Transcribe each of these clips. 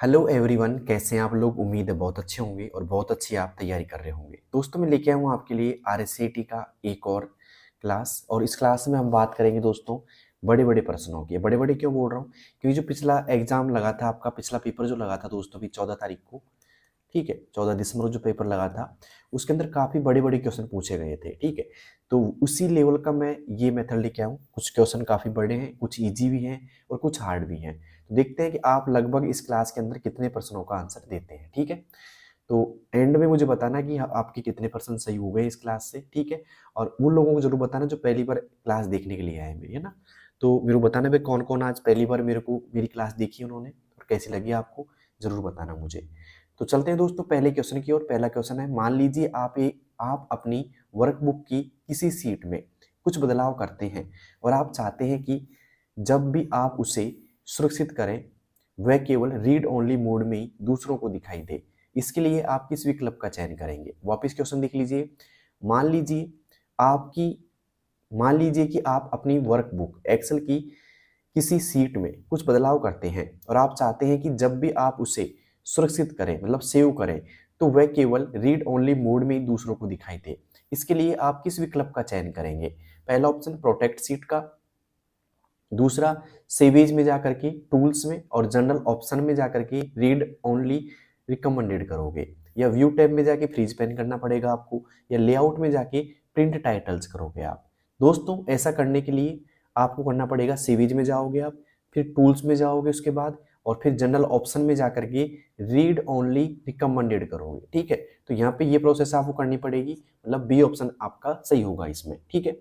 Hello everyone, कैसे हैं आप लोग। उम्मीद है बहुत अच्छे होंगे और बहुत अच्छी आप तैयारी कर रहे होंगे। दोस्तों मैं लेके आया हूँ आपके लिए RSAT का एक और क्लास, और इस क्लास में हम बात करेंगे दोस्तों बड़े बड़े प्रश्नों की। बड़े बड़े क्यों बोल रहा हूँ, क्योंकि जो पिछला एग्जाम लगा था आपका, पिछला पेपर जो लगा था दोस्तों अभी 14 तारीख को, ठीक है, 14 दिसंबर को जो पेपर लगा था उसके अंदर काफ़ी बड़े बड़े क्वेश्चन पूछे गए थे। ठीक है, तो उसी लेवल का मैं ये मेथड लेके आया हूँ। कुछ क्वेश्चन काफ़ी बड़े हैं, कुछ ईजी भी हैं और कुछ हार्ड भी हैं। तो देखते हैं कि आप लगभग इस क्लास के अंदर कितने प्रश्नों का आंसर देते हैं। ठीक है, तो एंड में मुझे बताना कि आपके कितने परसेंट सही हो गए इस क्लास से। ठीक है, और उन लोगों को जरूर बताना जो पहली बार क्लास देखने के लिए आए मेरी, है ना। तो मेरे को बताना भाई कौन कौन आज पहली बार मेरी क्लास देखी उन्होंने और कैसी लगी आपको, जरूर बताना मुझे। तो चलते हैं दोस्तों पहले क्वेश्चन की ओर। पहला क्वेश्चन है, मान लीजिए आप अपनी वर्कबुक की किसी सीट में कुछ बदलाव करते हैं और आप चाहते हैं कि जब भी आप उसे सुरक्षित करें वह केवल रीड ओनली मोड में ही दूसरों को दिखाई दे। इसके लिए आप किस विकल्प का चयन करेंगे। वापस क्वेश्चन देख लीजिए। मान लीजिए आपकी मान लीजिए कि आप अपनी वर्कबुक एक्सेल की किसी सीट में कुछ बदलाव करते हैं और आप चाहते हैं कि जब भी आप उसे सुरक्षित करें, मतलब सेव करें, तो वह केवल रीड ओनली मोड में ही दूसरों को दिखाई दे। इसके लिए आप किस विकल्प का चयन करेंगे। पहला ऑप्शन प्रोटेक्ट सीट का, दूसरा सेवेज में जाकर के टूल्स में और जनरल ऑप्शन में जाकर के रीड ओनली रिकमेंडेड करोगे, या व्यू टैब में जाके फ्रीज पेन करना पड़ेगा आपको, या लेआउट में जाके प्रिंट टाइटल्स करोगे आप। दोस्तों ऐसा करने के लिए आपको करना पड़ेगा, सेवेज में जाओगे आप, फिर टूल्स में जाओगे उसके बाद, और फिर जनरल ऑप्शन में जाकर के रीड ओनली रिकमेंडेड करोगे। ठीक है, तो यहाँ पे ये प्रोसेस आपको करनी पड़ेगी, मतलब बी ऑप्शन आपका सही होगा इसमें। ठीक है,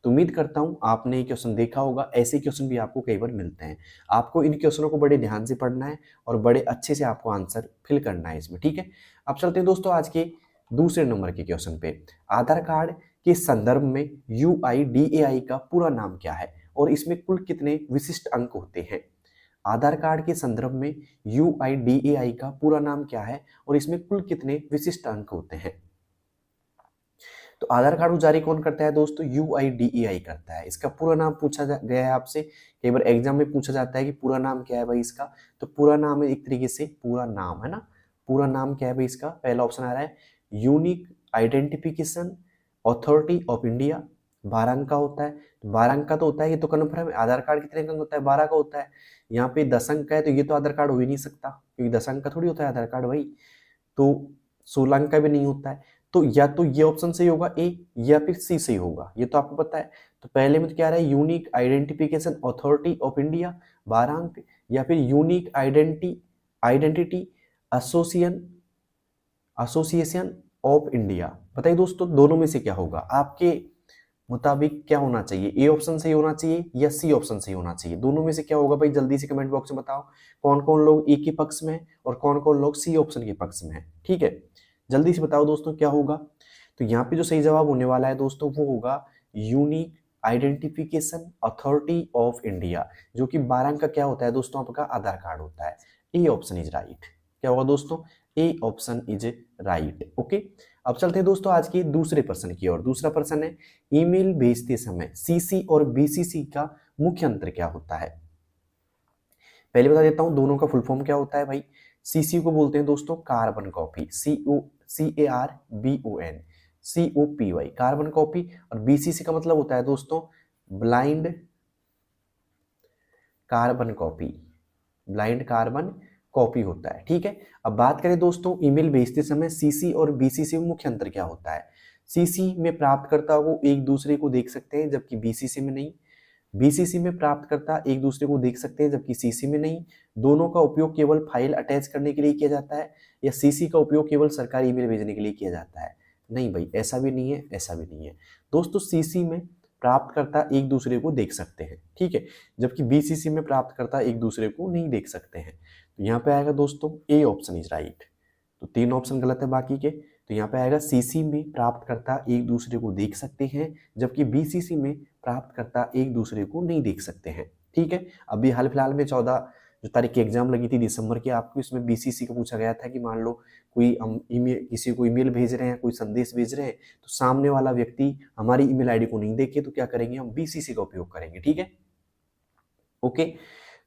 तो उम्मीद करता हूं आपने ये क्वेश्चन देखा होगा। ऐसे क्वेश्चन भी आपको कई बार मिलते हैं। आपको इन क्वेश्चनों को बड़े ध्यान से पढ़ना है और बड़े अच्छे से आपको आंसर फिल करना है इसमें। ठीक है, अब चलते हैं दोस्तों आज के दूसरे नंबर के क्वेश्चन पे। आधार कार्ड के संदर्भ में UIDAI का पूरा नाम क्या है और इसमें कुल कितने विशिष्ट अंक होते हैं। आधार कार्ड के संदर्भ में UIDAI का पूरा नाम क्या है और इसमें कुल कितने विशिष्ट अंक होते हैं। तो आधार कार्ड को जारी कौन करता है दोस्तों, UIDAI करता है। इसका पूरा नाम पूछा गया है आपसे, कई बार एग्जाम में पूछा जाता है कि पूरा नाम क्या है भाई इसका। तो पूरा नाम है एक तरीके से पूरा नाम, है ना। पूरा नाम क्या है भाई इसका, पहला ऑप्शन आ रहा है unique identification authority of India. 12 अंक का होता है, 12 अंक का तो होता है, ये तो कन्फर्म है। आधार कार्ड कितने अंक होता है, 12 का होता है। यहाँ पे 10 अंक का है, तो ये तो आधार कार्ड हो ही नहीं सकता, क्योंकि 10 अंक का थोड़ी होता है आधार कार्ड भाई। तो 16 अंक का भी नहीं होता है। तो या तो ये ऑप्शन सही होगा ए, या फिर सी सही होगा, ये तो आपको पता है। तो पहले में तो क्या रहा है, unique identification authority of India 12 अंक, या फिर unique identity association association of India. बताइए दोस्तों दोनों में से क्या होगा आपके मुताबिक, क्या होना चाहिए। ए ऑप्शन सही होना चाहिए या सी ऑप्शन सही होना चाहिए, दोनों में से क्या होगा भाई, जल्दी से कमेंट बॉक्स में बताओ। कौन कौन लोग ए के पक्ष में है और कौन कौन लोग सी ऑप्शन के पक्ष में है। ठीक है, जल्दी से बताओ दोस्तों क्या होगा। तो यहाँ पे जो सही जवाब होने वाला है दोस्तों वो होगा unique identification authority of India, जो कि 12 अंक का क्या होता है दोस्तों, आपका आधार कार्ड होता है। A option is right. क्या होगा दोस्तों, A option is right. Okay, अब चलते हैं दोस्तों आज के दूसरे प्रश्न की ओर। दूसरा प्रश्न है, ईमेल भेजते समय CC और BCC का मुख्य अंतर क्या होता है। पहले बता देता हूं दोनों का फुल फॉर्म क्या होता है भाई। CC को बोलते हैं दोस्तों carbon copy, CARBON carbon copy, और BCC का मतलब होता है दोस्तों blind carbon copy, blind carbon copy होता है। ठीक है, अब बात करें दोस्तों ईमेल भेजते समय CC और BCC में मुख्य अंतर क्या होता है। CC में प्राप्तकर्ता को एक दूसरे को देख सकते हैं जबकि BCC में नहीं। BCC में प्राप्तकर्ता एक दूसरे को देख सकते हैं जबकि CC में नहीं। दोनों का उपयोग केवल फाइल अटैच करने के लिए किया जाता है, या CC का उपयोग केवल सरकारी ईमेल भेजने के लिए किया जाता है। नहीं भाई, ऐसा भी नहीं है, ऐसा भी नहीं है दोस्तों। CC में प्राप्तकर्ता एक दूसरे को देख सकते हैं, ठीक है, जबकि BCC में प्राप्तकर्ता एक दूसरे को नहीं देख सकते हैं। तो यहाँ पे आएगा दोस्तों ए ऑप्शन इज राइट। तो 3 ऑप्शन गलत है बाकी के। तो यहाँ पे आएगा CC में प्राप्तकर्ता एक दूसरे को देख सकते हैं जबकि BCC में प्राप्तकर्ता एक दूसरे को नहीं देख सकते हैं। ठीक है, अभी हाल फिलहाल में 14 जो तारीख की एग्जाम लगी थी दिसंबर की, आपको इसमें BCC का पूछा गया था कि मान लो कोई हम ईमेल, किसी को ईमेल भेज रहे हैं, कोई संदेश भेज रहे हैं, तो सामने वाला व्यक्ति हमारी ईमेल आईडी को नहीं देखे तो क्या करेंगे, हम BCC का उपयोग करेंगे। ठीक है, ओके।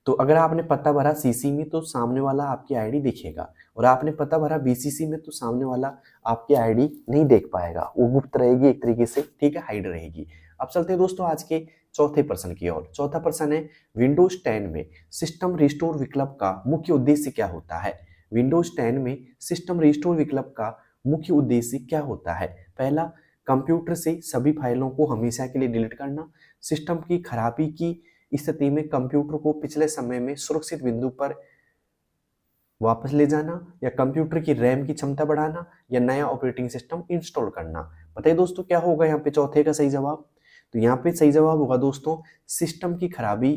तो अगर आपने पता भरा सीसी में तो सामने वाला आपकी आईडी देखेगा, और आपने पता भरा बीसीसी में तो सामने वाला आपकी आईडी नहीं देख पाएगा, वो गुप्त रहेगी एक तरीके से, ठीक है, हाइड रहेगी। अब चलते हैं दोस्तों आज के चौथे प्रश्न की ओर। चौथा प्रश्न है, विंडोज 10 में सिस्टम रिस्टोर विकल्प का मुख्य उद्देश्य क्या होता है? विंडोज 10 में सिस्टम रिस्टोर विकल्प का मुख्य उद्देश्य क्या होता है? पहला, कंप्यूटर से सभी फाइलों को हमेशा के लिए डिलीट करना, सिस्टम की खराबी की स्थिति में कंप्यूटर को पिछले समय में सुरक्षित बिंदु पर वापस ले जाना, या कंप्यूटर की रैम की क्षमता बढ़ाना, या नया ऑपरेटिंग सिस्टम इंस्टॉल करना। बताइए दोस्तों क्या होगा यहाँ पे चौथे का सही जवाब? तो यहाँ पे सही जवाब होगा दोस्तों, सिस्टम की खराबी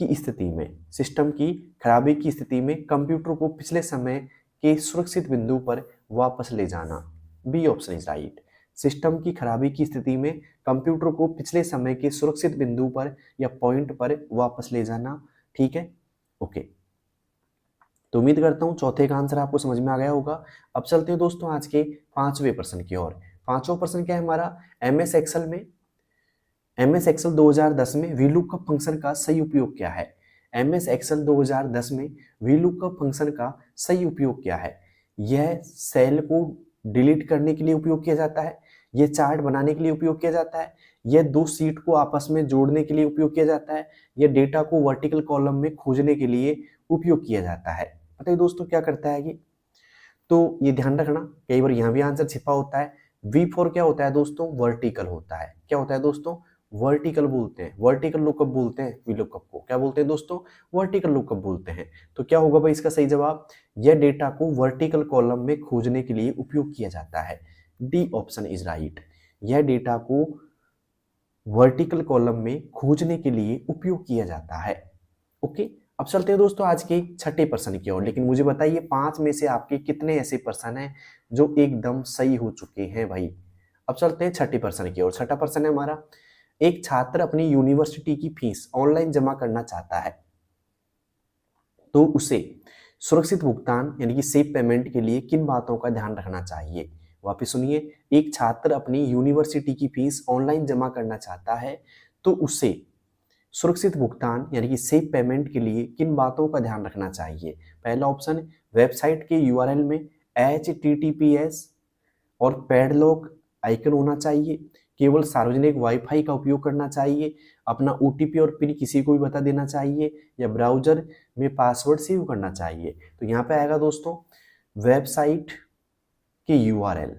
की स्थिति में, सिस्टम की खराबी की स्थिति में कंप्यूटर को पिछले समय के सुरक्षित बिंदु पर वापस ले जाना। B option is right. सिस्टम की खराबी की स्थिति में कंप्यूटर को पिछले समय के सुरक्षित बिंदु पर या पॉइंट पर वापस ले जाना, ठीक है, ओके। तो उम्मीद करता हूं चौथे का आंसर आपको समझ में आ गया होगा। अब चलते हैं दोस्तों आज के पांचवें प्रश्न की ओर। पांचवा प्रश्न क्या है हमारा? एमएस एक्सेल में, एमएस एक्सेल 2010 में वीलुकअप फंक्शन का सही उपयोग क्या है? एमएस एक्सेल 2010 में वीलुकअप फंक्शन का सही उपयोग क्या है? यह सेल को डिलीट करने के लिए उपयोग किया जाता है, यह चार्ट बनाने के लिए उपयोग किया जाता है, यह दो सीट को आपस में जोड़ने के लिए उपयोग किया जाता है, यह डेटा को वर्टिकल कॉलम में खोजने के लिए उपयोग किया जाता है। पता है दोस्तों क्या करता है ये? तो ये ध्यान रखना, कई बार यहाँ भी आंसर छिपा होता है। V4 क्या होता है दोस्तों? वर्टिकल होता है। क्या होता है दोस्तों? वर्टिकल बोलते हैं, वर्टिकल लुकअप बोलते हैं वीलुकअप को। क्या बोलते हैं दोस्तों? वर्टिकल लुकअप बोलते हैं। तो क्या होगा भाई इसका सही जवाब? यह डेटा को वर्टिकल कॉलम में खोजने के लिए उपयोग किया जाता है। D option is right. यह डेटा को वर्टिकल कॉलम में खोजने के लिए उपयोग किया जाता है, ओके। अब चलते हैं दोस्तों आज के छठे प्रश्न की ओर। लेकिन मुझे बताइए 5 में से आपके कितने ऐसे प्रश्न हैं जो एकदम सही हो चुके हैं भाई? अब चलते हैं छठे प्रश्न की ओर। छठा प्रश्न है हमारा, एक छात्र अपनी यूनिवर्सिटी की फीस ऑनलाइन जमा करना चाहता है, तो उसे सुरक्षित भुगतान यानी कि सेफ पेमेंट के लिए किन बातों का ध्यान रखना चाहिए? वापस सुनिए, एक छात्र अपनी यूनिवर्सिटी की फीस ऑनलाइन जमा करना चाहता है, तो उसे सुरक्षित भुगतान यानी कि सेफ पेमेंट के लिए किन बातों का ध्यान रखना चाहिए? पहला ऑप्शन, वेबसाइट के यूआरएल में HTTPS और पैडलॉक आइकन होना चाहिए, केवल सार्वजनिक वाईफाई का उपयोग करना चाहिए, अपना OTP और पिन किसी को भी बता देना चाहिए, या ब्राउजर में पासवर्ड सेव करना चाहिए। तो यहाँ पे आएगा दोस्तों वेबसाइट के URL,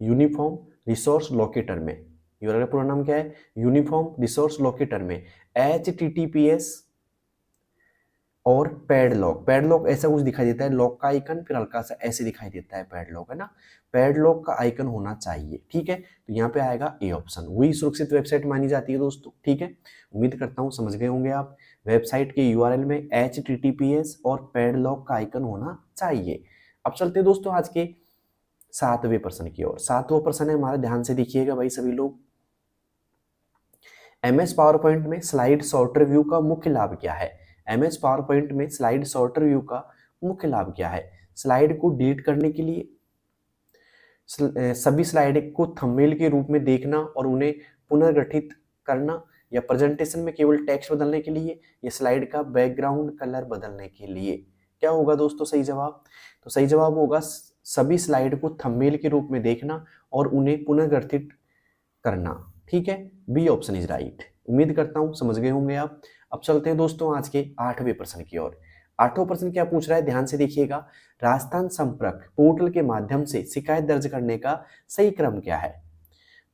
यूनिफॉर्म रिसोर्स लोकेटर में, URL का पूरा नाम क्या है? यूनिफॉर्म रिसोर्स लोकेटर में HTTPS और पैडलॉक, पैडलॉक ऐसा कुछ दिखाई देता है, लॉक का आइकन फिर हल्का सा ऐसे दिखाई देता है पैडलॉक, है ना, पैडलॉक का आइकन होना चाहिए, ठीक है। तो यहाँ पे आएगा ए ऑप्शन, वही सुरक्षित वेबसाइट मानी जाती है दोस्तों, ठीक है। उम्मीद करता हूँ समझ गए होंगे आप। वेबसाइट के URL में HTTPS और पैडलॉक का आइकन होना चाहिए। अब चलते हैं दोस्तों आज के सातवें प्रश्न की ओर। सातवां प्रश्न है हमारा, ध्यान से देखिएगा भाई सभी लोग। MS पावर पॉइंट में स्लाइड सॉर्टर व्यू का मुख्य लाभ क्या है? MS पावर पॉइंट में स्लाइड सॉर्टर व्यू का मुख्य लाभ क्या है? स्लाइड को डिलीट करने के लिए, सभी स्लाइड को थंबनेल के रूप में देखना और उन्हें पुनर्गठित करना, या प्रेजेंटेशन में केवल टेक्स्ट बदलने के लिए, या स्लाइड का बैकग्राउंड कलर बदलने के लिए। क्या होगा दोस्तों सही जवाब? तो सही जवाब होगा सभी स्लाइड को थंबनेल के रूप में देखना और उन्हें पुनर्गठित करना, ठीक है। B option is right. उम्मीद करता हूं समझ गए होंगे आप। अब चलते हैं दोस्तों आज के आठवें प्रश्न की ओर। आठवां प्रश्न क्या पूछ रहा है, ध्यान से देखिएगा। राजस्थान संपर्क पोर्टल के माध्यम से शिकायत दर्ज करने का सही क्रम क्या है?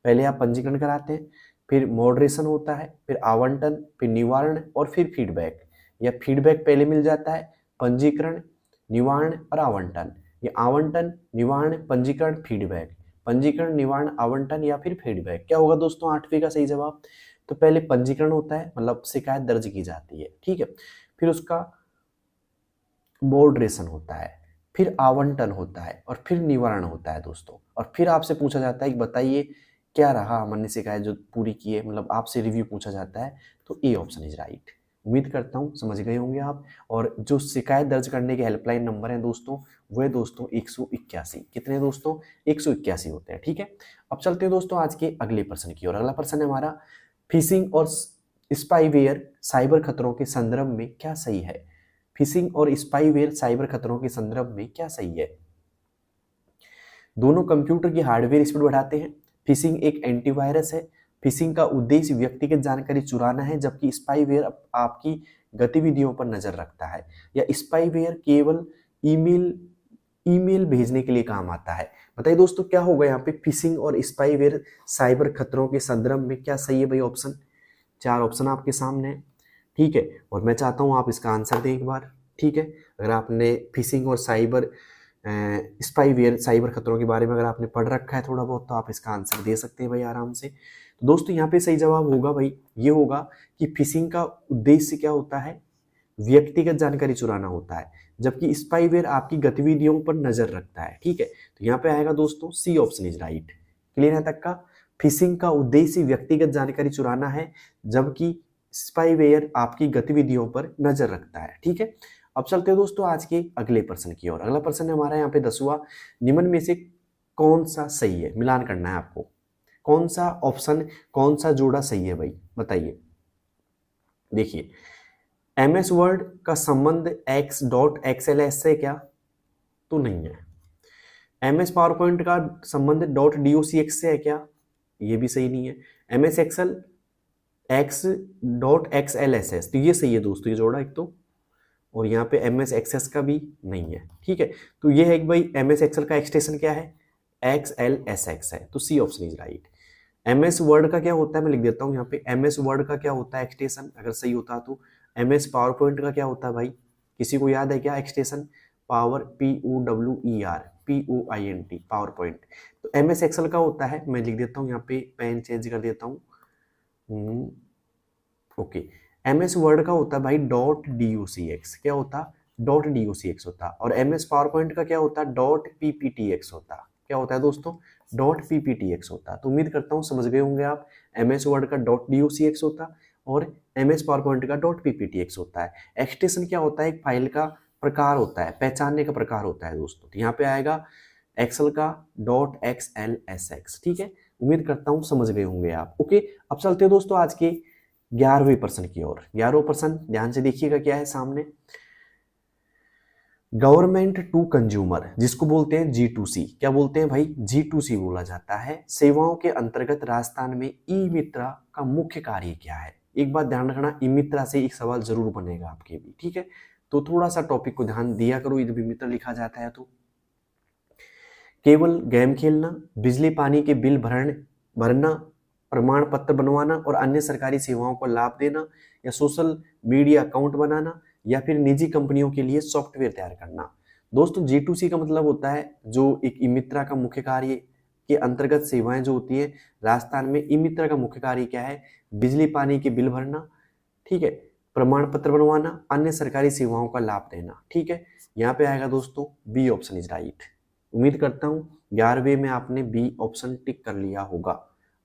पहले आप पंजीकरण कराते हैं, फिर मॉडरेशन होता है, फिर आवंटन, फिर निवारण और फिर फीडबैक, या फीडबैक पहले मिल जाता है, पंजीकरण, निवारण और आवंटन, या आवंटन, निवारण, पंजीकरण, फीडबैक, पंजीकरण, निवारण, आवंटन या फिर फीडबैक। क्या होगा दोस्तों आठवीं का सही जवाब? तो पहले पंजीकरण होता है, मतलब शिकायत दर्ज की जाती है, ठीक है, फिर उसका मॉडरेशन होता है, फिर आवंटन होता है और फिर निवारण होता है दोस्तों, और फिर आपसे पूछा जाता है कि बताइए क्या रहा हमने शिकायत जो पूरी की है, मतलब आपसे रिव्यू पूछा जाता है। तो ए ऑप्शन इज राइट। उम्मीद करता हूँ समझ गए होंगे आप। और जो शिकायत दर्ज करने के हेल्पलाइन नंबर हैं दोस्तों, वह दोस्तों 181, कितने दोस्तों? 181 होते हैं, ठीक है। अब चलते हैं दोस्तों आज के अगले प्रश्न की ओर। अगला प्रश्न है हमारा, फिशिंग और स्पाईवेयर साइबर खतरों के संदर्भ में क्या सही है? फिशिंग और स्पाईवेयर साइबर खतरों के संदर्भ में क्या सही है? दोनों कंप्यूटर की हार्डवेयर स्पीड बढ़ाते हैं। फिशिंग एक एंटीवायरस है। फिशिंग का उद्देश्य व्यक्तिगत जानकारी चुराना है, जबकि स्पाईवेयर आपकी गतिविधियों पर नजर रखता है। या स्पाईवेयर केवल ईमेल ईमेल भेजने के लिए काम आता है। बताइए दोस्तों क्या होगा यहाँ पे? फिशिंग और स्पाईवेयर साइबर खतरों के संदर्भ में क्या सही है भाई? ऑप्शन, 4 ऑप्शन आपके सामने है, ठीक है। और मैं चाहता हूँ आप इसका आंसर दें एक बार, ठीक है। अगर आपने फिशिंग और स्पाईवेयर साइबर खतरों के बारे में अगर आपने पढ़ रखा है थोड़ा बहुत, तो आप इसका आंसर दे सकते हैं भाई आराम से। तो दोस्तों यहाँ पे सही जवाब होगा भाई, ये होगा कि फिशिंग का उद्देश्य क्या होता है? व्यक्तिगत जानकारी चुराना होता है, जबकि स्पाईवेयर आपकी गतिविधियों पर नजर रखता है, ठीक है। तो यहाँ पे आएगा दोस्तों C option is right. Clear है तक का? फिशिंग का उद्देश्य व्यक्तिगत जानकारी चुराना है, जबकि स्पाईवेयर आपकी गतिविधियों पर नजर रखता है, ठीक है। अब चलते हैं दोस्तों आज के अगले प्रश्न की ओर। अगला प्रश्न है हमारा यहाँ पे 10वां, निम्न में से कौन सा सही है? मिलान करना है आपको, कौन सा ऑप्शन, कौन सा जोड़ा सही है भाई, बताइए। देखिए, MS वर्ड का संबंध x.xls से क्या? तो नहीं है। MS पावर पॉइंट का संबंध .docx से है क्या? ये भी सही नहीं है। MS एक्सेल x.xlss, तो ये सही है दोस्तों, ये जोड़ा एक तो। और यहाँ पे MS एक्सेस का भी नहीं है, ठीक है। तो ये है कि भाई MS एक्सेल का एक्सटेंशन क्या है? XLSX है, तो C option is right. MS Word का क्या होता है, मैं लिख देता हूँ यहाँ पे। MS वर्ड का क्या होता है एक्सटेंशन, अगर सही होता तो। MS पावर पॉइंट का क्या होता है भाई? किसी को याद है क्या extension? Power, POWER, POINT, power point. तो MS एक्सेल का होता है, मैं लिख देता हूँ यहाँ पे, पेन चेंज कर देता हूँ, ओके। MS वर्ड का होता है भाई .docx, क्या होता? .docx होता। और MS पावर पॉइंट का क्या होता? .pptx होता। क्या होता है दोस्तों? .pptx होता। तो उम्मीद करता हूँ समझ गए होंगे आप। MS वर्ड का .docx होता और MS पावर पॉइंट का .pptx होता है। एक्सटेंशन क्या होता है? एक फाइल का प्रकार होता है, पहचानने का प्रकार होता है दोस्तों। तो यहाँ पे आएगा एक्सेल का .xlsx, ठीक है। उम्मीद करता हूँ समझ गए होंगे आप, ओके। अब चलते हैं दोस्तों आज के 11वें प्रश्न की ओर। 11वां प्रश्न ध्यान से देखिएगा क्या है सामने। गवर्नमेंट टू कंज्यूमर, जिसको बोलते हैं G2C, क्या बोलते हैं भाई? G2C बोला जाता है। सेवाओं के अंतर्गत राजस्थान में ई मित्रा का मुख्य कार्य क्या है? एक बात ध्यान रखना, ई मित्रा से एक सवाल जरूर बनेगा आपके भी, ठीक है। तो थोड़ा सा टॉपिक को ध्यान दिया करो, जब ई मित्रा लिखा जाता है तो। केवल गेम खेलना, बिजली पानी के बिल भरना, प्रमाण पत्र बनवाना और अन्य सरकारी सेवाओं को लाभ देना, या सोशल मीडिया अकाउंट बनाना, या फिर निजी कंपनियों के लिए सॉफ्टवेयर तैयार करना। दोस्तों G2C का मतलब होता है जो एक ई मित्रा का मुख्य कार्य के अंतर्गत सेवाएं जो होती है राजस्थान में। ई मित्रा का मुख्य कार्य क्या है? बिजली पानी के बिल भरना, ठीक है, प्रमाण पत्र बनवाना, अन्य सरकारी सेवाओं का लाभ देना, ठीक है। यहाँ पे आएगा दोस्तों बी ऑप्शन इज राइट। उम्मीद करता हूँ 11वें में आपने बी ऑप्शन टिक कर लिया होगा।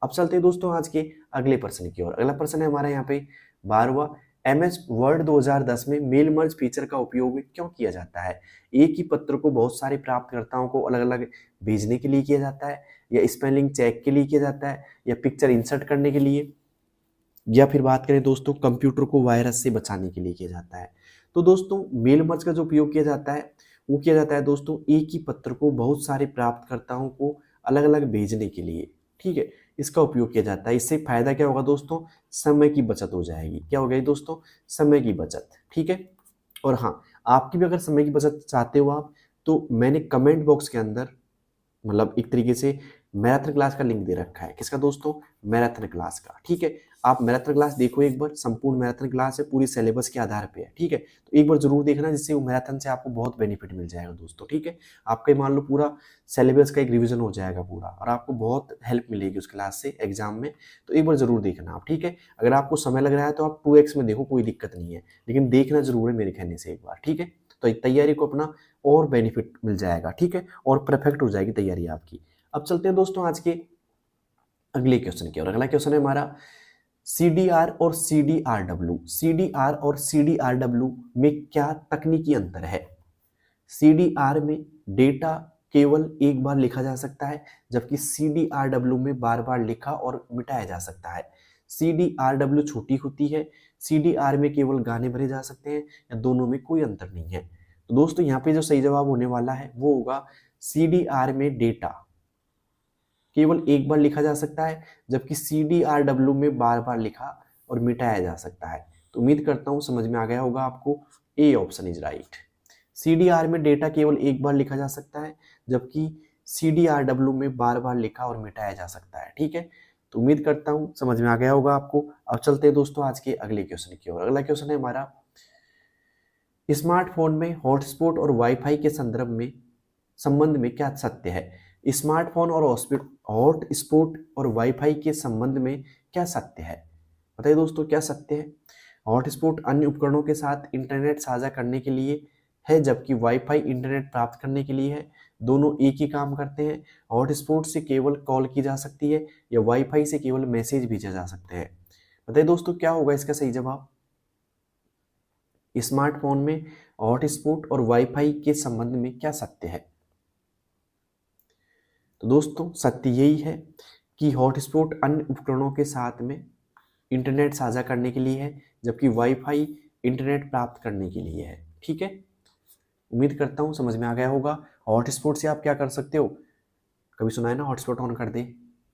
अब चलते हैं दोस्तों आज के अगले प्रश्न की ओर। अगला प्रश्न है हमारा यहाँ पे 12वां, MS वर्ड 2010 में मेल मर्ज फीचर का उपयोग क्यों किया जाता है? एक ही पत्र को बहुत सारे प्राप्तकर्ताओं को अलग अलग भेजने के लिए किया जाता है, या स्पेलिंग चेक के लिए किया जाता है, या पिक्चर इंसर्ट करने के लिए, या फिर बात करें दोस्तों कंप्यूटर को वायरस से बचाने के लिए किया जाता है। तो दोस्तों मेल मर्ज का जो उपयोग किया जाता है वो किया जाता है दोस्तों एक ही पत्र को बहुत सारे प्राप्तकर्ताओं को अलग अलग भेजने के लिए, ठीक है, इसका उपयोग किया जाता है। इससे फायदा क्या होगा दोस्तों? समय की बचत हो जाएगी। क्या हो गई दोस्तों? समय की बचत, ठीक है। और हाँ, आपकी भी अगर समय की बचत चाहते हो आप, तो मैंने कमेंट बॉक्स के अंदर मतलब एक तरीके से मैराथन क्लास का लिंक दे रखा है। किसका दोस्तों? मैराथन क्लास का, ठीक है। आप मैराथन क्लास देखो एक बार, संपूर्ण मैराथन क्लास है, पूरी सिलेबस के आधार पे है, ठीक है। तो एक बार जरूर देखना, जिससे वो मैराथन से आपको बहुत बेनिफिट मिल जाएगा दोस्तों, ठीक है। आपका मान लो पूरा सिलेबस का एक रिवीजन हो जाएगा पूरा, और आपको बहुत हेल्प मिलेगी उस क्लास से एग्जाम में। तो एक बार जरूर देखना आप, ठीक है। अगर आपको समय लग रहा है तो आप 2x में देखो, कोई दिक्कत नहीं है, लेकिन देखना जरूर है मेरे कहने से एक बार, ठीक है। तो तैयारी को अपना और बेनिफिट मिल जाएगा, ठीक है, और परफेक्ट हो जाएगी तैयारी आपकी। अब चलते हैं दोस्तों आज के अगले क्वेश्चन की ओर। अगला क्वेश्चन है हमारा CDR और CDRW। CDR और CDRW में क्या तकनीकी अंतर है? CDR में डेटा केवल एक बार लिखा जा सकता है, जबकि CDRW में बार बार लिखा और मिटाया जा सकता है। CDRW छोटी होती है, CDR में केवल गाने भरे जा सकते हैं, या दोनों में कोई अंतर नहीं है। तो दोस्तों यहाँ पे जो सही जवाब होने वाला है वो होगा CDR में डेटा केवल एक बार लिखा जा सकता है, जबकि CDRW में बार बार लिखा और मिटाया जा सकता है। तो उम्मीद करता हूँ समझ में आ गया होगा आपको, A option is right. CDR में डेटा केवल एक बार लिखा जा सकता है, जबकि CDRW में बार बार लिखा और मिटाया जा सकता है। ठीक है, तो उम्मीद करता हूँ समझ में आ गया होगा आपको। अब चलते हैं दोस्तों आज के अगले क्वेश्चन की ओर। अगला क्वेश्चन है हमारा, स्मार्टफोन में हॉटस्पॉट और वाईफाई के संबंध में क्या सत्य है? स्मार्टफोन और हॉटस्पॉट और वाईफाई के संबंध में क्या सत्य है? बताइए दोस्तों क्या सत्य है? हॉटस्पॉट अन्य उपकरणों के साथ इंटरनेट साझा करने के लिए है, जबकि वाईफाई इंटरनेट प्राप्त करने के लिए है। दोनों एक ही काम करते हैं। हॉटस्पॉट से केवल कॉल की जा सकती है, या वाईफाई से केवल मैसेज भेजे जा सकते हैं। बताइए दोस्तों क्या होगा इसका सही जवाब? स्मार्टफोन में हॉटस्पॉट और वाईफाई के संबंध में क्या सत्य है? तो दोस्तों सत्य यही है कि हॉटस्पॉट अन्य उपकरणों के साथ में इंटरनेट साझा करने के लिए है, जबकि वाईफाई इंटरनेट प्राप्त करने के लिए है। ठीक है, उम्मीद करता हूँ समझ में आ गया होगा। हॉटस्पॉट से आप क्या कर सकते हो, कभी सुना है ना, हॉटस्पॉट ऑन कर दे,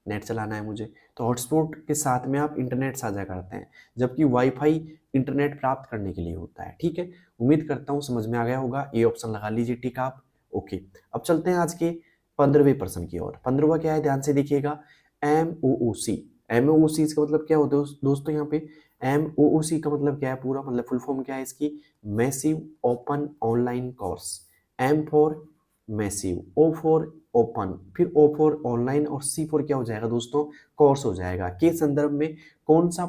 नेट चलाना है मुझे, तो हॉटस्पॉट के साथ में आप इंटरनेट साझा करते हैं, जबकि वाईफाई इंटरनेट प्राप्त करने के लिए होता है। ठीक है, उम्मीद करता हूँ समझ में आ गया होगा। ये ऑप्शन लगा लीजिए टिक आप। ओके, अब चलते हैं आज के 15वें प्रश्न की ओर। 15वां क्या है, ध्यान से देखिएगा। MOOC। MOOC का मतलब क्या होता है दोस्तों? यहाँ पे MOOC का मतलब क्या है, पूरा मतलब फुल फॉर्म क्या है इसकी? Massive open online course. M for massive, O for open, फिर O फॉर ऑनलाइन, और C फॉर क्या हो जाएगा दोस्तों? कोर्स हो जाएगा। के संदर्भ में कौन सा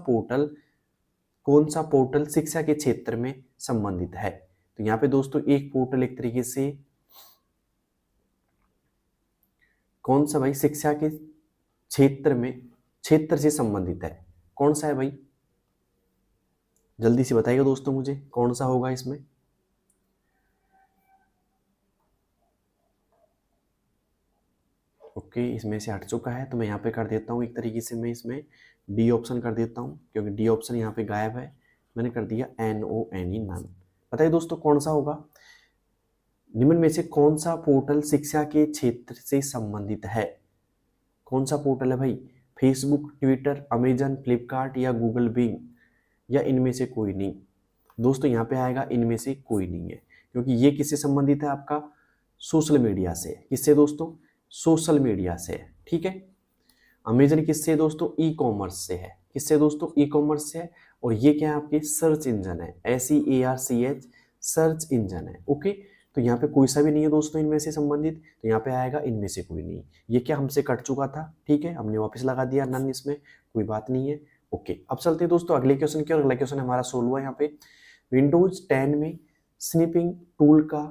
पोर्टल शिक्षा के क्षेत्र में संबंधित है? तो यहाँ पे दोस्तों एक पोर्टल एक तरीके से कौन सा भाई शिक्षा के क्षेत्र से संबंधित है, कौन सा है भाई? जल्दी से बताइएगा दोस्तों मुझे, कौन सा होगा इसमें? ओके, इसमें से हट चुका है, तो मैं यहाँ पे कर देता हूँ एक तरीके से, मैं इसमें डी ऑप्शन कर देता हूँ, क्योंकि डी ऑप्शन यहाँ पे गायब है। मैंने कर दिया NONE, नन। बताइए दोस्तों कौन सा होगा? निम्न में से कौन सा पोर्टल शिक्षा के क्षेत्र से संबंधित है? कौन सा पोर्टल है भाई? फेसबुक, ट्विटर, अमेजन, फ्लिपकार्ट या गूगल बिंग, या इनमें से कोई नहीं? दोस्तों यहाँ पे आएगा इनमें से कोई नहीं है, क्योंकि ये किससे संबंधित है? आपका सोशल मीडिया से। किससे दोस्तों? सोशल मीडिया से। ठीक है, अमेजन किससे दोस्तों? ई कॉमर्स से है। किससे दोस्तों? ई कॉमर्स से है। और ये क्या है? आपके सर्च इंजन है, SEARCH, सर्च इंजन है। ओके, तो यहाँ पे कोई सा भी नहीं है दोस्तों इनमें से संबंधित, तो यहाँ पे आएगा इनमें से कोई नहीं। ये क्या हमसे कट चुका था? ठीक है, हमने वापस लगा दिया नन, इसमें कोई बात नहीं है। ओके, अब चलते हैं दोस्तों अगले क्वेश्चन की। और अगला क्वेश्चन हमारा 16वां यहाँ पे, विंडोज 10 में स्निपिंग टूल का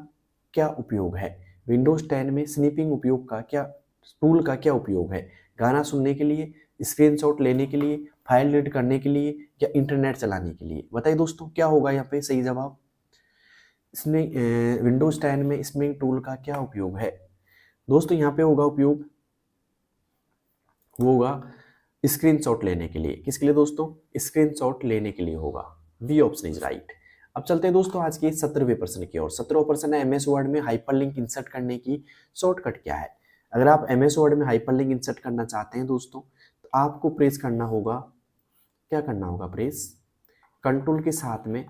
क्या उपयोग है? विंडोज 10 में स्निपिंग टूल का क्या उपयोग है? गाना सुनने के लिए, स्क्रीनशॉट लेने के लिए, फाइल रीड करने के लिए, या इंटरनेट चलाने के लिए? बताइए दोस्तों क्या होगा यहाँ पे सही जवाब? इसमें विंडोज 10 में स्निपिंग टूल का क्या उपयोग है? दोस्तों यहाँ पे होगा उपयोग, वो होगा स्क्रीनशॉट लेने के लिए। किसके लिए दोस्तों? स्क्रीनशॉट लेने के लिए होगा। B option is right. अब चलते हैं दोस्तों आज के 17वें प्रश्न की ओर। 17वां प्रश्न है, MS वर्ड में हाइपरलिंक इंसर्ट करने की शॉर्टकट क्या है? अगर आप MS वर्ड में हाइपरलिंक इंसर्ट करना चाहते हैं दोस्तों, तो आपको प्रेस करना होगा, क्या करना होगा? प्रेस कंट्रोल के साथ में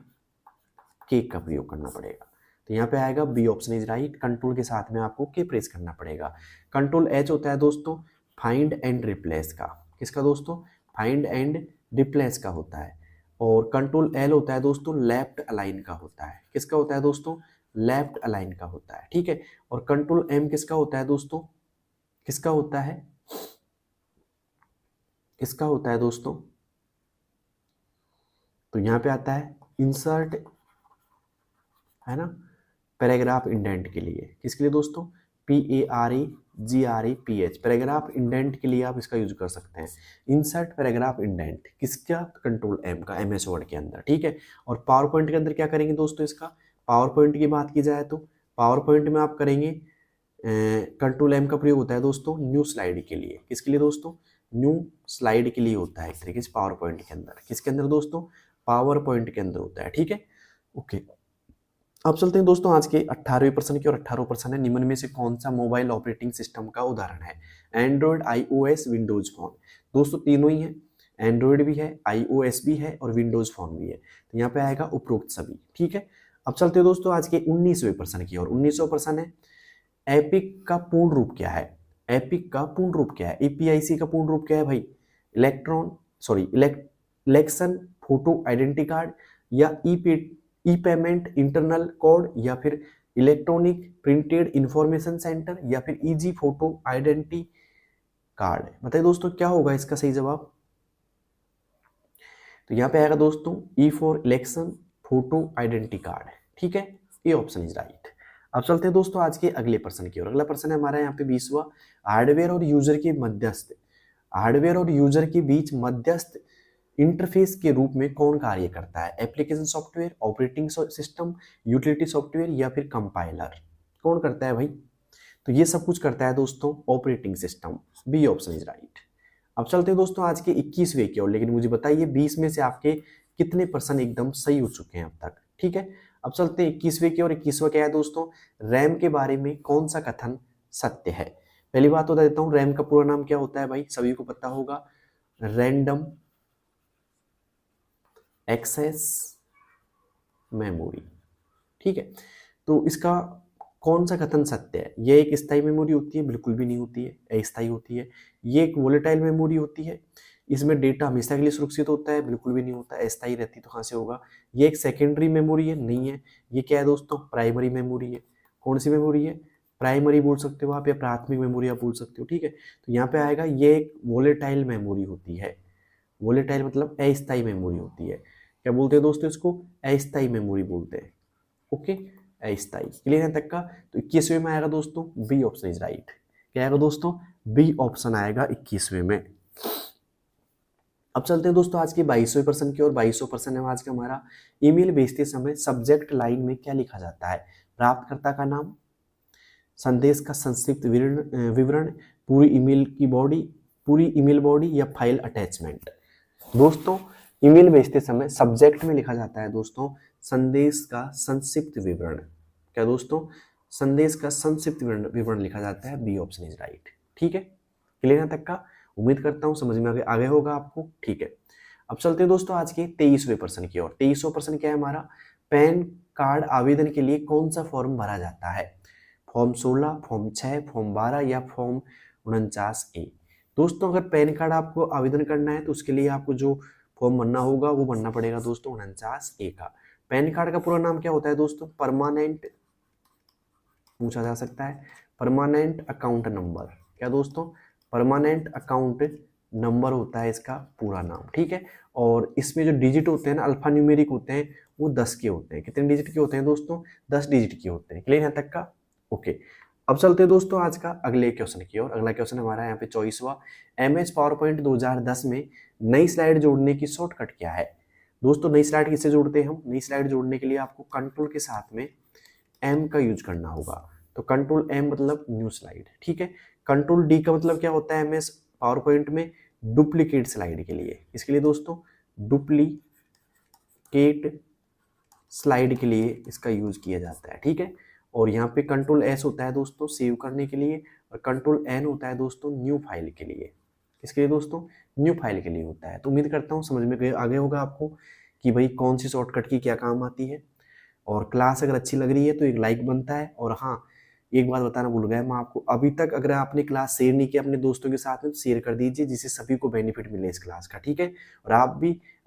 के का प्रयोग करना पड़ेगा। तो यहाँ पे आएगा B option is right, control के साथ में आपको के प्रेस करना पड़ेगा। कंट्रोल H होता है दोस्तों फाइंड एंड रिप्लेस का। किसका दोस्तों? फाइंड एंड रिप्लेस का होता है। और कंट्रोल L होता है दोस्तों लेफ्ट अलाइन का होता है। किसका होता है दोस्तों? लेफ्ट अलाइन का होता है। ठीक है, और कंट्रोल M किसका होता है दोस्तों? किसका होता है? किसका होता है दोस्तों? तो यहाँ पे आता है इंसर्ट, है ना, पैराग्राफ इंडेंट के लिए। किसके लिए दोस्तों? PARAGRAPH, पैराग्राफ इंडेंट के लिए आप इसका यूज कर सकते हैं। इंसर्ट पैराग्राफ इंडेंट किसका? कंट्रोल M का, MS वर्ड के अंदर। ठीक है, और पावर पॉइंट के अंदर क्या करेंगे दोस्तों? इसका पावर पॉइंट की बात की जाए तो पावर पॉइंट में आप करेंगे कंट्रोल M का प्रयोग होता है दोस्तों न्यू स्लाइड के लिए। किसके लिए दोस्तों? न्यू स्लाइड के लिए होता है एक तरीके से पावर पॉइंट के अंदर। किसके अंदर दोस्तों? पावर पॉइंट के अंदर होता है, ठीक है, ओके। अब चलते हैं दोस्तों आज के 18वें प्रश्न की, और 18वां प्रश्न है, निम्न में से कौन सा मोबाइल ऑपरेटिंग सिस्टम का उदाहरण है? Android, iOS, Windows phone. दोस्तों तीनों ही है, एंड्रॉयड भी है, आईओएस भी है और विंडोज फोन भी है, तो यहाँ पे आएगा उपरोक्त सभी, ठीक है। अब चलते हैं दोस्तों आज के 19वें प्रश्न की, और 19वां प्रश्न है, एपिक का पूर्ण रूप क्या है? एपिक का पूर्ण रूप क्या है? एपीआईसी का पूर्ण रूप क्या है भाई? इलेक्शन फोटो आइडेंटिटी कार्ड, या ई पेमेंट इंटरनल कोड, या फिर इलेक्ट्रॉनिक प्रिंटेड इंफॉर्मेशन सेंटर, या फिर इजी फोटो आइडेंटिटी कार्ड। बताइए दोस्तों क्या होगा इसका सही जवाब? तो यहाँ पे आएगा दोस्तों E for election photo identity card, ठीक है, ये ऑप्शन इज राइट। अब चलते हैं दोस्तों आज के अगले प्रश्न की ओर। अगला प्रश्न है हमारा यहाँ पे 20वां, हार्डवेयर और यूजर के मध्यस्थ, हार्डवेयर और यूजर के बीच मध्यस्थ इंटरफेस के रूप में कौन कार्य करता है? Application software, operating system, utility software, या फिर कंपाइलर। कौन करता है भाई? तो ये सब कुछ करता है दोस्तों operating system, B option is right. अब चलते हैं दोस्तों आज के 21वें की ओर, लेकिन मुझे बताइए 20 में से आपके कितने प्रश्न एकदम सही हो चुके हैं अब तक, ठीक है। अब चलते हैं 21वें की ओर। 21वां क्या है दोस्तों? रैम के बारे में कौन सा कथन सत्य है? पहली बात बता देता हूं, रैम का पूरा नाम क्या होता है भाई? सभी को पता होगा, रैंडम एक्सेस मेमोरी, ठीक है। तो इसका कौन सा कथन सत्य है? ये एक स्थायी मेमोरी होती है? बिल्कुल भी नहीं होती है, अस्थायी होती है। ये एक वोलेटाइल मेमोरी होती है? इसमें डेटा हमेशा के लिए सुरक्षित होता है? बिल्कुल भी नहीं होता, अस्थायी रहती, तो कहाँ से होगा? ये एक सेकेंडरी मेमोरी है? नहीं है। ये क्या है दोस्तों? प्राइमरी मेमोरी है। कौन सी मेमोरी है? प्राइमरी बोल सकते हो आप, या प्राथमिक मेमोरी आप बोल सकते हो, ठीक है। तो यहाँ पे आएगा ये एक वोलेटाइल मेमोरी होती है। वोलेटाइल मतलब अस्थायी मेमोरी होती है। क्या बोलते हैं दोस्तों इसको? अस्थायी मेमोरी बोलते हैं, ओके, अस्थायी। क्लियर है तक का? तो 21वें में आएगा दोस्तों बी ऑप्शन इज राइट। क्या आएगा दोस्तों? बी ऑप्शन आएगा 21वें में। अब चलते हैं दोस्तों आज के 22वें प्रश्न की ओर। 22वां प्रश्न है आज का हमारा, ईमेल भेजते समय सब्जेक्ट लाइन में क्या लिखा जाता है? प्राप्तकर्ता का नाम, संदेश का संक्षिप्त विवरण, पूरी ईमेल बॉडी, या फाइल अटैचमेंट। दोस्तों ईमेल भेजते समय सब्जेक्ट में लिखा जाता है दोस्तों संदेश का संक्षिप्त विवरण। क्या दोस्तों? संदेश का संक्षिप्त विवरण लिखा जाता है, बी ऑप्शन इज राइट, ठीक है। क्लियर है तक का? उम्मीद करता हूं समझ में आगे होगा आपको, ठीक है। अब चलते हैं दोस्तों आज के 23वें प्रश्न की ओर। 23वां प्रश्न क्या है हमारा? पैन कार्ड आवेदन के लिए कौन सा फॉर्म भरा जाता है? फॉर्म 16, फॉर्म 6, फॉर्म 12, या फॉर्म 49A। दोस्तों अगर पैन कार्ड आपको आवेदन करना है तो उसके लिए आपको जो फॉर्म भरना होगा वो भरना पड़ेगा दोस्तों 49A का। पैन कार्ड का पूरा नाम क्या होता है दोस्तों? परमानेंट, पूछा जा सकता है, परमानेंट अकाउंट नंबर। क्या दोस्तों? परमानेंट अकाउंट नंबर होता है इसका पूरा नाम, ठीक है। और इसमें जो डिजिट होते हैं ना, अल्फा न्यूमेरिक होते हैं, वो 10 के होते हैं। कितने डिजिट के होते हैं दोस्तों? 10 डिजिट के होते हैं। क्लियर है तक का? ओके। अब चलते हैं दोस्तों आज का अगले क्वेश्चन की ओर। अगला क्वेश्चन हमारा यहाँ पे 24वां, MS पावरपॉइंट 2010 में नई स्लाइड जोड़ने की शॉर्टकट क्या है? दोस्तों नई स्लाइड किससे जोड़ते हैं हम? नई स्लाइड जोड़ने के लिए आपको कंट्रोल के साथ में M का यूज करना होगा। तो कंट्रोल M मतलब न्यू स्लाइड, ठीक है। कंट्रोल D का मतलब क्या होता है MS पावरपॉइंट में? डुप्लीकेट स्लाइड के लिए। इसके लिए दोस्तों डुप्लीकेट स्लाइड के लिए इसका यूज किया जाता है, ठीक है। और यहाँ पे कंट्रोल S होता है दोस्तों सेव करने के लिए, और कंट्रोल N होता है दोस्तों न्यू फाइल के लिए। किसके लिए दोस्तों? न्यू फाइल के लिए होता है। तो उम्मीद करता हूँ समझ में आगे होगा आपको कि भाई कौन सी शॉर्टकट की क्या काम आती है। और क्लास अगर अच्छी लग रही है तो एक लाइक बनता है। और हाँ, एक बात बताना भूल गया मैं आपको, अभी तक अगर आपने क्लास शेयर नहीं किया अपने दोस्तों के साथ में तो शेयर कर दीजिए, जिससे सभी को बेनिफिट मिले इस क्लास का, ठीक है। और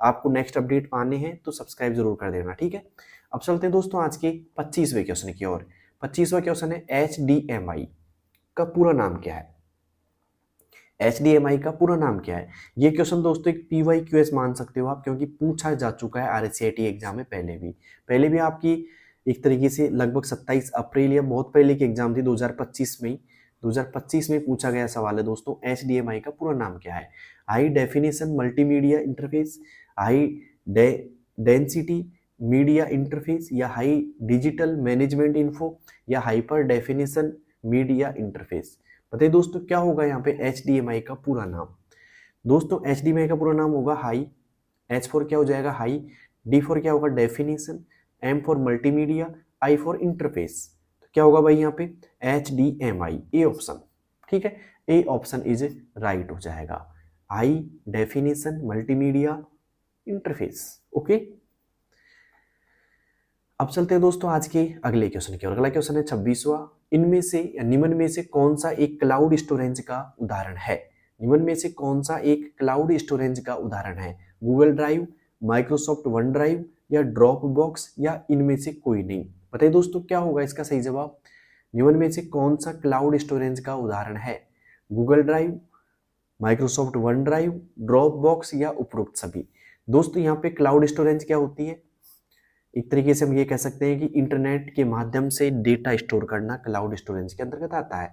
आपको नेक्स्ट अपडेट पाने हैं तो सब्सक्राइब जरूर कर देना, ठीक है। अब चलते हैं दोस्तों आज के 25वें क्वेश्चन की ओर। 25वां क्वेश्चन है HDMI का पूरा नाम क्या है? HDMI का पूरा नाम क्या है? ये क्वेश्चन दोस्तों एक PYQS मान सकते हो आप, क्योंकि पूछा जा चुका है RSCIT एग्जाम में पहले भी आपकी एक तरीके से लगभग 27 अप्रैल या बहुत पहले की एग्जाम थी 2025 में 2025 में पूछा गया सवाल है दोस्तों, HDMI का पूरा नाम क्या है? High definition multimedia interface, high density media interface, या हाई डिजिटल मैनेजमेंट इन्फो, या हाइपर डेफिनेशन मीडिया इंटरफेस। बताइए दोस्तों क्या होगा यहाँ पे HDMI का पूरा नाम? दोस्तों एच डी का पूरा नाम होगा हाई, एच फॉर क्या हो जाएगा हाई, डी फॉर क्या होगा definition, M for multimedia, I for interface. तो क्या होगा भाई यहाँ पे HDMI, ए ऑप्शन, ठीक है, ए ऑप्शन इज राइट हो जाएगा, high definition multimedia interface. Okay, अब चलते हैं दोस्तों आज के अगले क्वेश्चन की ओर। अगला क्वेश्चन है 26वां, इनमें से निम्न में से कौन सा एक क्लाउड स्टोरेज का उदाहरण है? निम्न में से कौन सा एक क्लाउड स्टोरेज का उदाहरण है? Google drive, Microsoft one drive या ड्रॉप बॉक्स या इनमें से कोई नहीं? बताइए दोस्तों क्या होगा इसका सही जवाब? निम्न में से कौन सा क्लाउड स्टोरेज का उदाहरण है? Google drive, Microsoft one drive, drop box या उपरोक्त सभी? दोस्तों यहाँ पे क्लाउड स्टोरेज क्या होती है? एक तरीके से हम ये कह सकते हैं कि इंटरनेट के माध्यम से डेटा स्टोर करना क्लाउड स्टोरेज के अंतर्गत आता है।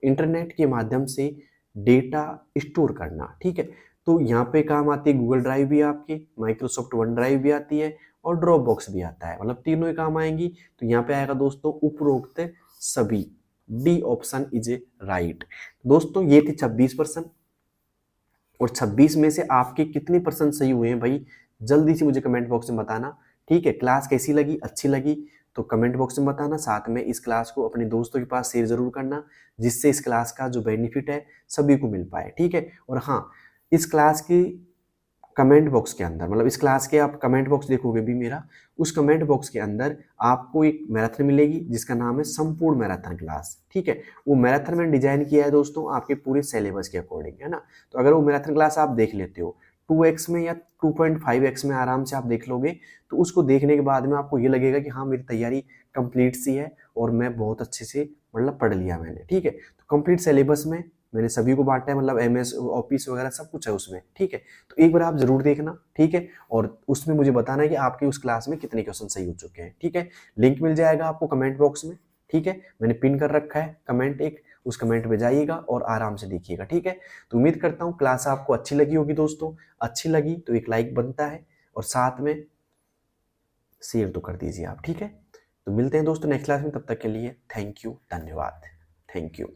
इंटरनेट के माध्यम से डेटा स्टोर करना, ठीक है। तो यहाँ पे काम आती है गूगल ड्राइव भी आपकी, माइक्रोसॉफ्ट वन ड्राइव भी आती है और ड्रॉप बॉक्स भी आता है, मतलब तीनों ही काम आएंगी। तो यहाँ पे आएगा दोस्तों उपरोक्त सभी, D option is a right. दोस्तों ये थी 26%, और 26 में से आपके कितने परसेंट सही हुए हैं भाई, जल्दी से मुझे कमेंट बॉक्स में बताना, ठीक है। क्लास कैसी लगी, अच्छी लगी तो कमेंट बॉक्स में बताना। साथ में इस क्लास को अपने दोस्तों के पास शेयर जरूर करना, जिससे इस क्लास का जो बेनिफिट है सभी को मिल पाए, ठीक है। और हाँ, इस क्लास की कमेंट बॉक्स के अंदर, मतलब इस क्लास के आप कमेंट बॉक्स देखोगे भी मेरा, उस कमेंट बॉक्स के अंदर आपको एक मैराथन मिलेगी जिसका नाम है संपूर्ण मैराथन क्लास, ठीक है। वो मैराथन मैंने डिजाइन किया है दोस्तों आपके पूरे सिलेबस के अकॉर्डिंग, है ना। तो अगर वो मैराथन क्लास आप देख लेते हो 2x में या 2.5x में आराम से आप देख लोगे, तो उसको देखने के बाद में आपको ये लगेगा कि हाँ मेरी तैयारी कंप्लीट सी है और मैं बहुत अच्छे से मतलब पढ़ लिया मैंने, ठीक है। तो कंप्लीट सिलेबस में मैंने सभी को बांटा है, मतलब MS ऑफिस वगैरह सब कुछ है उसमें, ठीक है। तो एक बार आप जरूर देखना, ठीक है, और उसमें मुझे बताना है कि आपकी उस क्लास में कितने क्वेश्चन सही हो चुके हैं, ठीक है। लिंक मिल जाएगा आपको कमेंट बॉक्स में, ठीक है, मैंने पिन कर रखा है कमेंट एक, उस कमेंट पे जाइएगा और आराम से देखिएगा, ठीक है। तो उम्मीद करता हूँ क्लास आपको अच्छी लगी होगी दोस्तों, अच्छी लगी तो एक लाइक बनता है और साथ में शेयर तो कर दीजिए आप, ठीक है। तो मिलते हैं दोस्तों नेक्स्ट क्लास में, तब तक के लिए थैंक यू, धन्यवाद, थैंक यू।